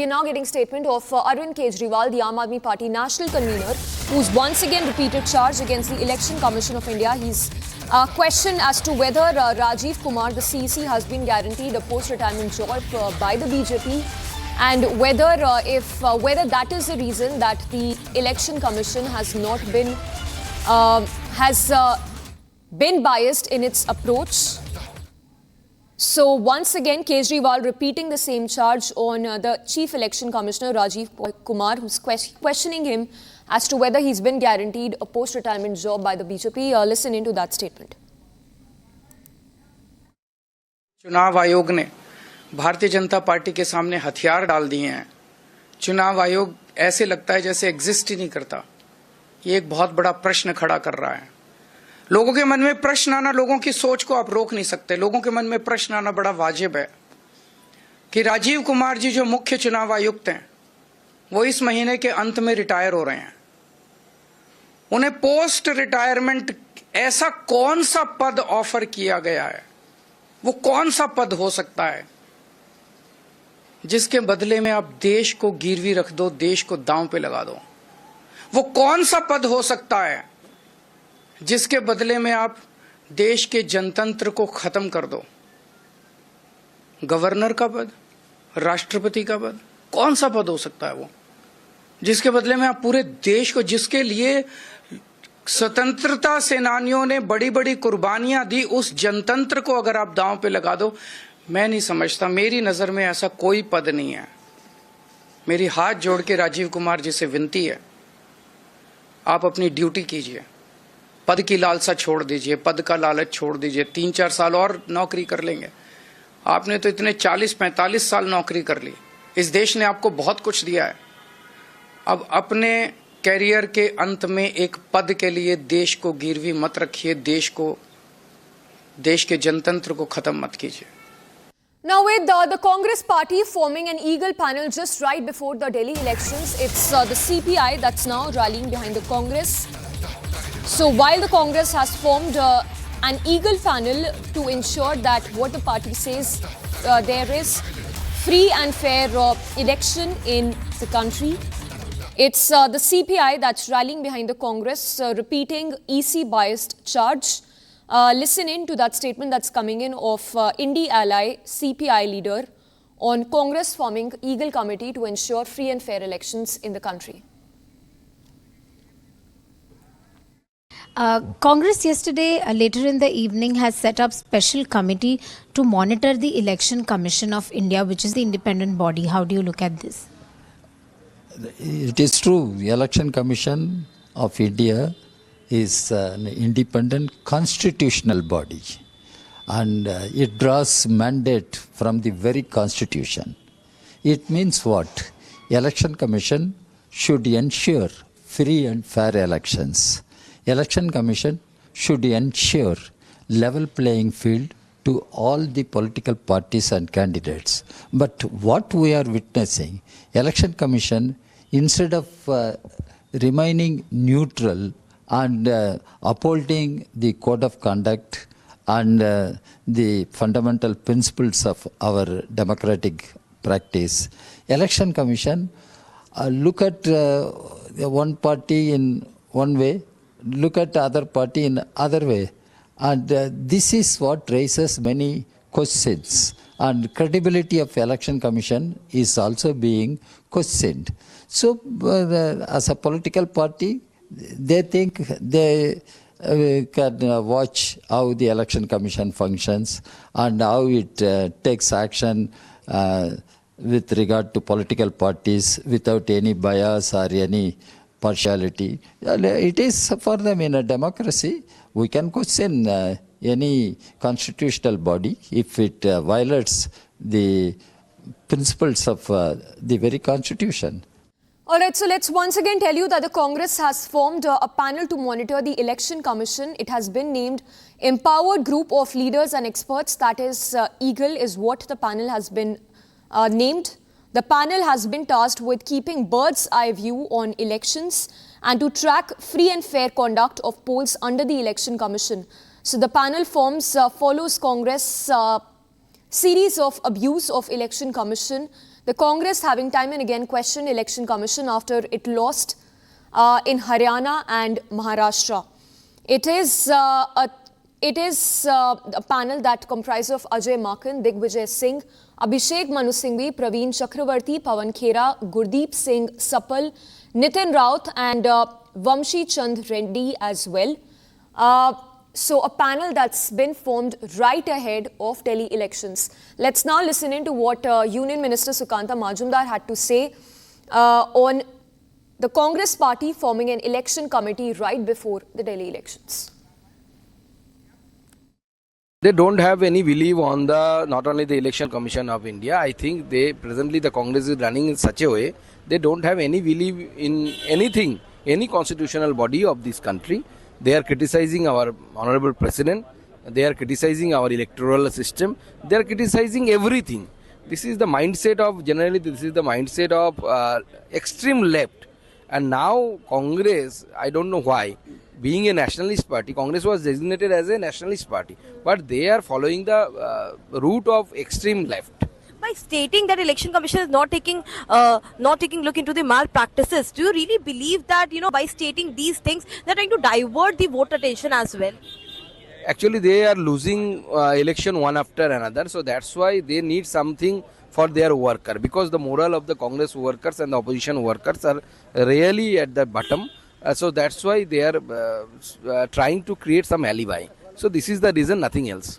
We are now getting statement of Arvind Kejriwal, the Aam Aadmi Party national convener, who's once again repeated charge against the Election Commission of India. He's questioned as to whether Rajiv Kumar, the CEC, has been guaranteed a post-retirement job by the BJP, and whether that is the reason that the Election Commission has not been been biased in its approach. So once again, Kejriwal repeating the same charge on the Chief Election Commissioner Rajiv Kumar, who's questioning him as to whether he's been guaranteed a post-retirement job by the BJP. Listen into that statement. चुनाव आयोग ने Bharatiya Janata party के सामने हथियार डाल दिए हैं। चुनाव आयोग ऐसे लगता है जैसे एग्जिस्ट ही नहीं करता। ये एक बहुत बड़ा प्रश्न खड़ा कर रहा है। लोगों के मन में प्रश्न आना, लोगों की सोच को आप रोक नहीं सकते। लोगों के मन में प्रश्न आना बड़ा वाजिब है कि राजीव कुमार जी जो मुख्य चुनाव आयुक्त हैं, वो इस महीने के अंत में रिटायर हो रहे हैं। उन्हें पोस्ट रिटायरमेंट ऐसा कौन सा पद ऑफर किया गया है, वो कौन सा पद हो सकता है जिसके बदले में आप देश को गिरवी रख दो, देश को दांव पे लगा दो? वो कौन सा पद हो सकता है जिसके बदले में आप देश के जनतंत्र को खत्म कर दो? गवर्नर का पद, राष्ट्रपति का पद, कौन सा पद हो सकता है वो जिसके बदले में आप पूरे देश को, जिसके लिए स्वतंत्रता सेनानियों ने बड़ी बड़ी कुर्बानियां दी, उस जनतंत्र को अगर आप दांव पे लगा दो? मैं नहीं समझता, मेरी नजर में ऐसा कोई पद नहीं है। मेरी हाथ जोड़ के राजीव कुमार जी से विनती है, आप अपनी ड्यूटी कीजिए, पद की लालसा छोड़ दीजिए, पद का लालच छोड़ दीजिए। 3-4 साल और नौकरी कर लेंगे। आपने तो इतने 40-45 साल नौकरी कर ली। इस देश ने आपको बहुत कुछ दिया है। अब अपने कैरियर के अंत में एक पद के लिए देश को गिरवी मत रखिए, देश के जनतंत्र को खत्म मत कीजिए। Now with the Congress party forming an eagle panel just right before the Delhi elections, it's the CPI that's now rallying behind the Congress. So while the Congress has formed an eagle panel to ensure that what the party says there is free and fair election in the country, it's the CPI that's rallying behind the Congress, repeating EC biased charge. Listen in to that statement that's coming in of Indie Ally CPI leader on Congress forming Eagle Committee to ensure free and fair elections in the country. Congress yesterday, later in the evening, has set up special committee to monitor the Election Commission of India, which is the independent body. How do you look at this? It is true. The Election Commission of India is an independent constitutional body, and it draws mandate from the very constitution. It means what? Election Commission should ensure free and fair elections. Election Commission should ensure level playing field to all the political parties and candidates. But what we are witnessing, Election Commission, instead of remaining neutral and upholding the code of conduct and the fundamental principles of our democratic practice, Election Commission look at one party in one way, look at the other party in other way, and this is what raises many questions, and credibility of Election Commission is also being questioned. So as a political party, they think they can watch how the Election Commission functions and how it takes action with regard to political parties without any bias or any partiality. It is for them in a democracy. We can question any constitutional body if it violates the principles of the very constitution. All right, so let's once again tell you that the Congress has formed a panel to monitor the Election Commission. It has been named Empowered Group of Leaders and Experts, that is EAGLE is what the panel has been named. The panel has been tasked with keeping bird's eye view on elections and to track free and fair conduct of polls under the Election Commission. So the panel follows Congress series of abuse of Election Commission The Congress having time and again questioned Election Commission after it lost in Haryana and Maharashtra. It is a panel that comprises of Ajay Makhan, Digvijay Singh, Abhishek Manu Singhvi, Praveen Chakravarti, Pawan Khera, Gurdeep Singh Sapal, Nitin Raut and Vamshi Chand Reddy as well. So a panel that's been formed right ahead of Delhi elections. Let's now listen in to what Union Minister Sukanta Majumdar had to say on the Congress party forming an election committee right before the Delhi elections. They don't have any belief on the not only the Election Commission of India. I think they presently the Congress is running in such a way they don't have any belief in anything, any constitutional body of this country. They are criticizing our honorable president. They are criticizing our electoral system. They are criticizing everything. This is the mindset of generally. This is the mindset of extreme left. And now Congress, I don't know why, being a nationalist party, Congress was designated as a nationalist party, but they are following the route of extreme left. By stating that Election Commission is not taking look into the malpractices, do you really believe that by stating these things they're trying to divert the vote attention as well? Actually, they are losing election one after another, so that's why they need something for their worker, because the moral of the Congress workers and the opposition workers are really at the bottom. So that's why they are trying to create some alibi. So this is the reason, nothing else.